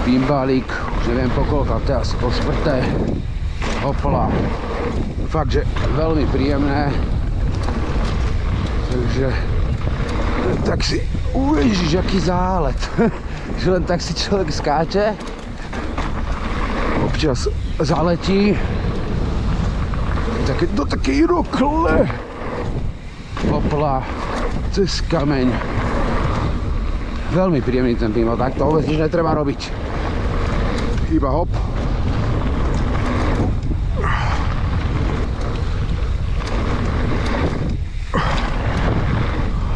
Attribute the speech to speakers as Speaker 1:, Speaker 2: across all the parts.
Speaker 1: Pimbalík, už neviem pokoľka, teraz po štvrté. Hopla. Fakt, že veľmi príjemné. Takže tak si uvidíš, aký zálet. Že len tak si človek skáče. Občas zaletí. Do takej rokle. Hopla. Cez kameň. Veľmi príjemný ten pinball, tak to vôbec nič netreba robiť. Iba hop.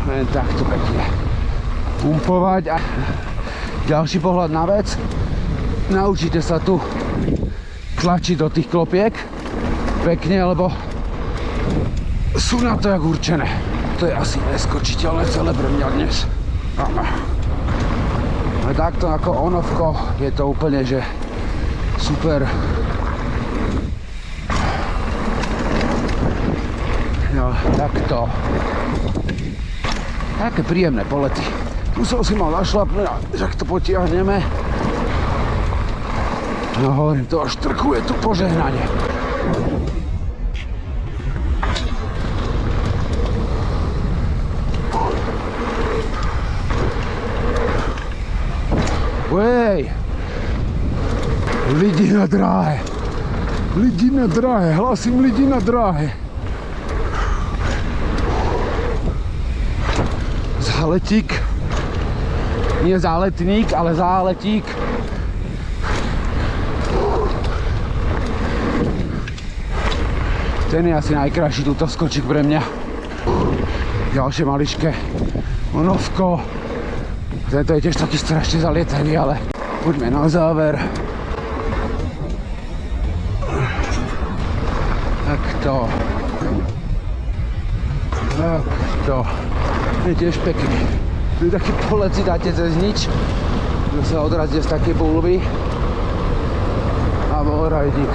Speaker 1: Len takto pekne pumpovať a ďalší pohľad na vec. Naučite sa tu tlačiť do tých klopiek pekne, lebo sú na to jak určené. To je asi neskočiteľné celé pre mňa dnes. A takto ako onovko je to úplne, že super. No, takto. Také príjemné polety. Tu som si mal našlapnúť, že to potiahneme. No hovorím, to až trkuje tu požehnanie. Hej! Lidi na dráhe. Lidi na dráhe. Hlasím lidi na dráhe. Záletík. Nie záletník, ale záletík. Ten je asi najkrajší túto skočík pre mňa. Ďalšie maličké onovko. Tento je tiež taký strašne zalietaný, ale poďme na záver. Takto. Takto. Je tiež pekný. Tu taký polet si dáte cez nič. Tu sa odrazíte z také bulvy. A bol rajdík.